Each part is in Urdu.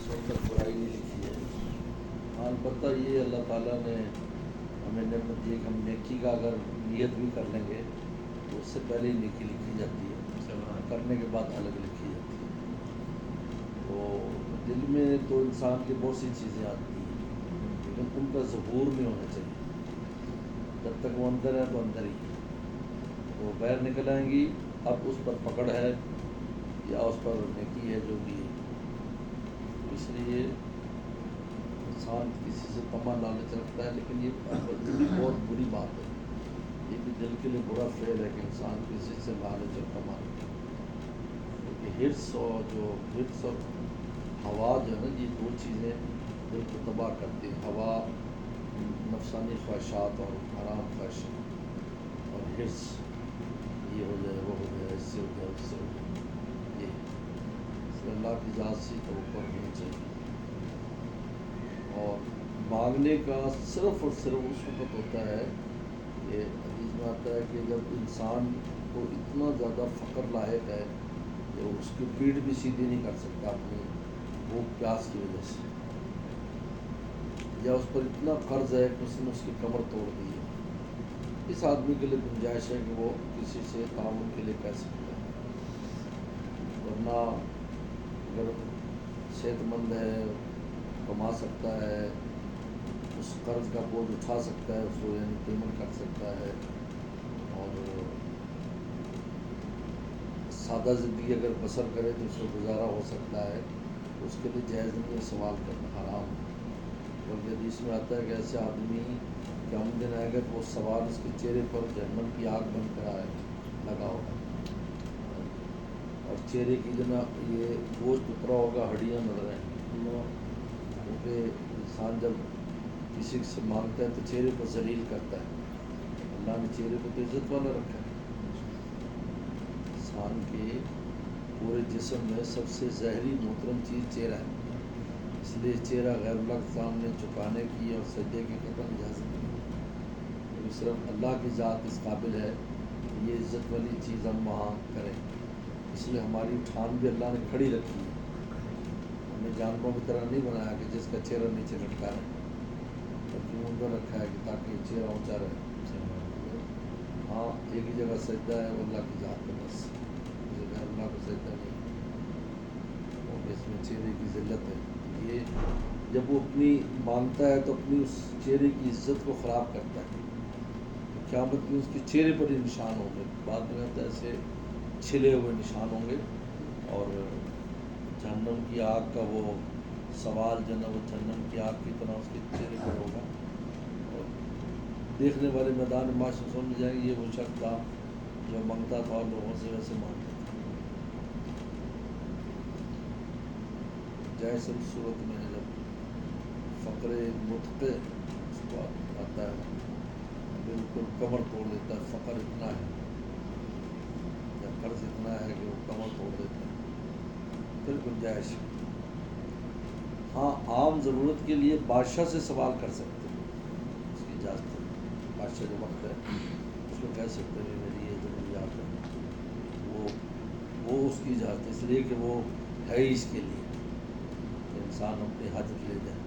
اس وقت تک برائی نہیں لکھی ہے. ہاں البتہ یہ اللہ تعالیٰ نے ہمیں نعمت دی کہ ہم نیکی کا اگر نیت بھی کر لیں گے تو اس سے پہلے ہی نیکی لکھی جاتی ہے, کرنے کے بعد الگ لکھی جاتی ہے. تو دل میں تو انسان کی بہت سی چیزیں آتی ہیں لیکن ان کا ظہور نہیں ہونا چاہیے. جب تک وہ اندر ہے تو اندر ہی ہے, وہ باہر نکل آئیں گی. اب اس پر پکڑ ہے یا اس پر نیکی ہے جو بھی ہے. اس لیے انسان کسی سے تما لالچ رکھتا ہے, لیکن یہ بہت بری بات ہے. یہ بھی دل کے لیے برا فعل ہے کہ انسان کسی سے لالچ اور تما رکھتا ہے. کیونکہ حرص اور ہوا جو ہے نا, یہ دو چیزیں دل کو تباہ کرتی ہیں. ہوا نفسانی خواہشات اور حرام خواہشات, اور حرص یہ ہو جائے وہ ہو جائے, اس سے ہو جائے اس سے ہو جائے. یہ اس میں اللہ کی ذات سے توقع نہیں چاہیے. اور مانگنے کا صرف اور صرف اس وقت ہوتا ہے کہ حدیث میں آتا ہے کہ جب انسان کو اتنا زیادہ فقر لاحق ہے کہ اس کی پیٹھ بھی سیدھی نہیں کر سکتا اپنی بھوک پیاس کی وجہ سے, یا اس پر اتنا قرض ہے کہ اس نے اس کی کمر توڑ دی ہے. اس آدمی کے لیے گنجائش ہے کہ وہ کسی سے تعاون کے لیے کہہ سکتا ہے. ورنہ اگر صحت مند ہے, کما سکتا ہے, اس قرض کا بوجھ اٹھا سکتا ہے, اس کو یعنی پیمنٹ کر سکتا ہے, اور سادہ زندگی اگر بسر کرے تو اس کو گزارا ہو سکتا ہے, تو اس کے لیے جائز نہیں ہے سوال کرنا, حرام ہے. بلکہ حدیث میں آتا ہے کہ ایسے آدمی قیامت دن آئے گا تو وہ سوال اس کے چہرے پر جہنم کی آگ بن کر آئے لگا ہوگا, اور چہرے کی جناب یہ گوشت اترا ہوگا, ہڈیاں نظر آئیں گی. کیونکہ انسان جب کسی سے مانگتا ہے تو چہرے کو ذلیل کرتا ہے. اللہ نے چہرے کو تو عزت والا رکھا ہے. انسان کے پورے جسم میں سب سے زہری محترم چیز چہرہ ہے. اس لیے چہرہ غیر اللہ کے سامنے جھکانے کی اور سجدے کی قطعاً اجازت نہیں. کیونکہ صرف اللہ کی ذات اس قابل ہے کہ یہ عزت والی چیز ہم وہاں کریں. اس لیے ہماری ٹھان بھی اللہ نے کھڑی رکھی ہے. ہم نے جانوروں کی طرح نہیں بنایا کہ جس کا چہرہ نیچے لٹکا رہے, بلکہ ان کو رکھا ہے کہ تاکہ چہرہ اونچا رہے. ہاں ایک ہی جگہ سجدہ ہے, وہ اللہ کی ذات ہے بس, اس جگہ اللہ کو سجدہ نہیں, کیونکہ اس میں چہرے کی ذلت ہے. یہ جب وہ اپنی مانگتا ہے تو اپنی اس چہرے کی عزت کو خراب کرتا ہے. قیامت میں اس کے چہرے پر ہی نشان ہوں گے, بعد میں آتا ہے ایسے چھلے ہوئے نشان ہوں گے, اور جہنم کی آگ کا وہ سوال جو نا وہ جہنم کی آگ کی طرح اس کے چہرے پر ہوگا, اور دیکھنے والے میدان معاشر سمجھ جائیں گے یہ وہ شخص تھا جو مانگتا تھا اور لوگوں سے ویسے مانگتا تھا. جیسے صورت میں جب فقر متقع اس کو آتا ہے, بالکل کمر توڑ دیتا ہے. فقر اتنا ہے یا قرض اتنا ہے کہ وہ کمر توڑ دیتا ہے, پھر گنجائش ہے. ہاں عام ضرورت کے لیے بادشاہ سے سوال کر سکتے ہیں, اس کی اجازت ہے. بادشاہ جو وقت ہے اس کو کہہ سکتے ہیں میری یہ ضروریات ہے, وہ اس کی اجازت ہے, اس لیے کہ وہ ہے ہی اس کے لیے کہ انسان اپنی حاجت لے جائے.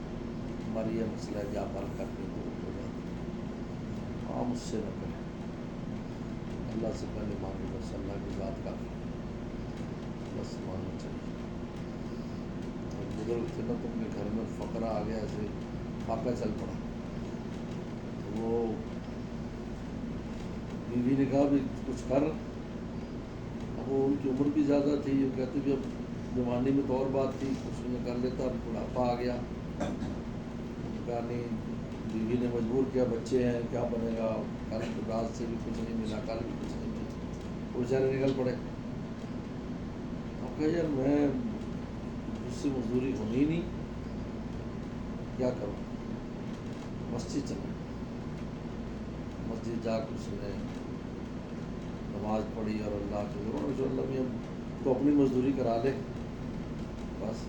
ہماری یہ مسئلہ ہے کہ آپ حل کر کے دور ہو جاتے ہیں. عام اس سے نہ کریں, اللہ سے پہلے مانگے, بس اللہ کی ذات کافی ہے, بس مانگنا چاہیے. بزرگ تھے نا تو ان کے گھر میں فقرہ آ گیا, ایسے فاقہ چل پڑا. وہ بیوی نے کہا بھی کچھ کر. اب وہ ان کی عمر بھی زیادہ تھی, وہ کہتے بھی اب جوانی میں تو اور بات تھی, کچھ میں کر لیتا, اب بڑھاپا آ گیا. کہا نہیں, بیوی نے مجبور کیا, بچے ہیں کیا بنے گا, کل رات سے بھی کچھ نہیں ملا, کل بھی کچھ نہیں ملا. وہ بیچارے نکل پڑے. اب کہا یار میں اس سے مزدوری ہونی نہیں, کیا کروں. مسجد چلا, مسجد جا کے اس نے نماز پڑھی اور اللہ کے اللہ میں تو اپنی مزدوری کرا لے. بس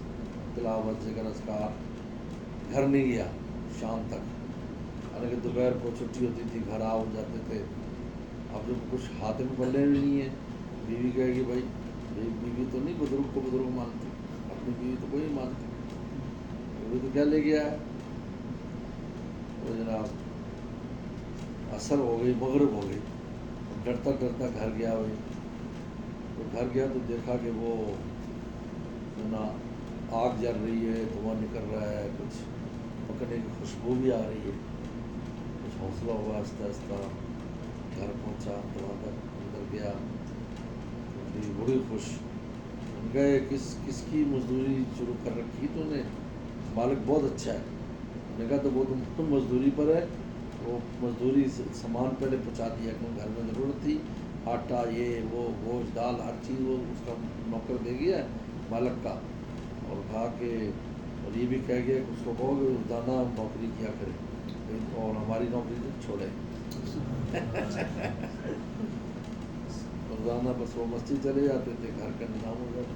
تلاوت ذکر اذکار, گھر نہیں گیا شام تک. حالانکہ دوپہر کو چھٹی ہوتی تھی, گھر آ جاتے تھے. اب جب کچھ ہاتھ میں پڑھنے بھی نہیں ہے, بیوی کہے گی بھائی بیوی تو نہیں بزرگ کو بزرگ مانتی, اپنی بیوی تو کوئی نہیں مانتی. ابھی تو کیا لے گیا ہے وہ جناب، عصر ہو گئی، مغرب ہو گئی، ڈرتا ڈرتا گھر گیا بھائی. تو گھر گیا تو دیکھا کہ وہ جو نا آگ جل رہی ہے، دھواں نکل رہا ہے، کچھ پکنے کی خوشبو بھی آ رہی ہے. کچھ حوصلہ ہوا، آہستہ آہستہ گھر پہنچا، دروازہ اندر گیا تو بڑی خوش. گئے کس کی مزدوری شروع کر رکھی تو نے؟ مالک بہت اچھا ہے. میں نے کہا تو وہ تم مزدوری پر ہے. وہ مزدوری سامان پہلے پہنچا دیا کیونکہ گھر میں ضرورت تھی، آٹا یہ وہ گوشت دال ہر چیز وہ اس کا نوکر دے گیا ہے مالک کا. اور کہا کہ اور یہ بھی کہہ گیا کہ اس کو کہو کہ روزانہ نوکری کیا کرے اور ہماری نوکری تو چھوڑے. روزانہ بس وہ مسجد چلے جاتے تھے، گھر کا نظام ہو جاتا.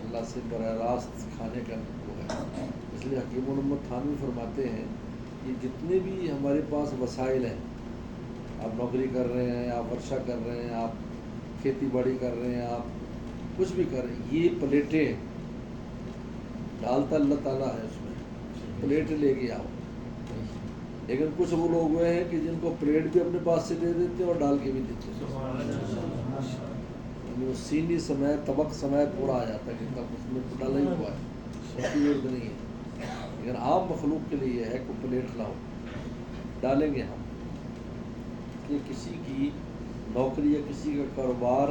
اللہ سے براہ راست کھانے کا وہ ہے. اس لیے حکیم الامت تھانوی فرماتے ہیں کہ جتنے بھی ہمارے پاس وسائل ہیں، آپ نوکری کر رہے ہیں، آپ ورشہ کر رہے ہیں، آپ کھیتی باڑی کر رہے ہیں، آپ کچھ بھی کر رہے ہیں، یہ پلیٹیں ڈالتا اللہ تعالیٰ ہے اس میں. پلیٹیں لے کے آؤ. لیکن کچھ وہ لوگ ہوئے ہیں کہ جن کو پلیٹ بھی اپنے پاس سے دے دیتے اور ڈال کے بھی دیتے ہیں. یعنی وہ سینی سمیت طبق سمیت پورا آ جاتا ہے کہ تب اس میں ڈالا ہی ہوا ہے، اس کی ضرورت نہیں ہے. لیکن عام مخلوق کے لیے یہ ہے کہ پلیٹ لاؤ، ڈالیں گے ہم. کہ کسی کی نوکری یا کسی کا کاروبار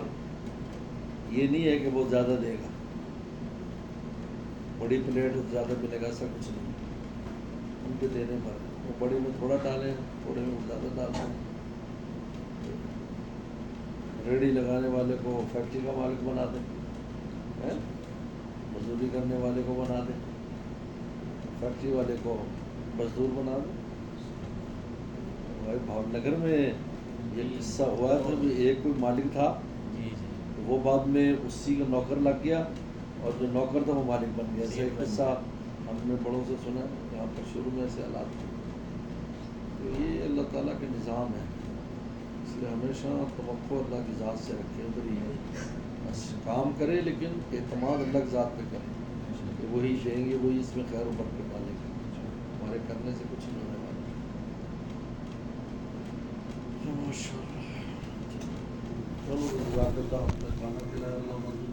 یہ نہیں ہے کہ وہ زیادہ دے گا، بڑی پلیٹ زیادہ ملے گا، ایسا کچھ نہیں. ان کے دینے پر وہ بڑی میں تھوڑا ڈالیں، تھوڑے میں زیادہ ڈالیں. ریڑھی لگانے والے کو فیکٹری کا مالک بنا دیں، مزدوری کرنے والے کو بنا دیں، فیکٹری والے کو مزدور بنا دیں. بھاؤ نگر میں یہ قصہ ہوا تھا کہ ایک کوئی مالک تھا، تو وہ بعد میں اسی کا نوکر لگ گیا اور جو نوکر تھا وہ مالک بن گیا. ایسا ایک قصہ ہم نے بڑوں سے سنا، یہاں پر شروع میں ایسے حالات تھے. تو یہ اللہ تعالیٰ کے نظام ہے. اس لیے ہمیشہ توقع اللہ کی ذات سے رکھے، ادھر ہی بس کام کرے، لیکن اعتماد اللہ کی ذات پہ کرے کہ وہی دیں گے، وہی اس میں خیر و برکت ڈالیں گے. ہمارے کرنے سے کچھ نہیں ہونے والا. ماشاء اللہ. چلو جزاک اللہ، اپنے کھانا کھلایا اللہ.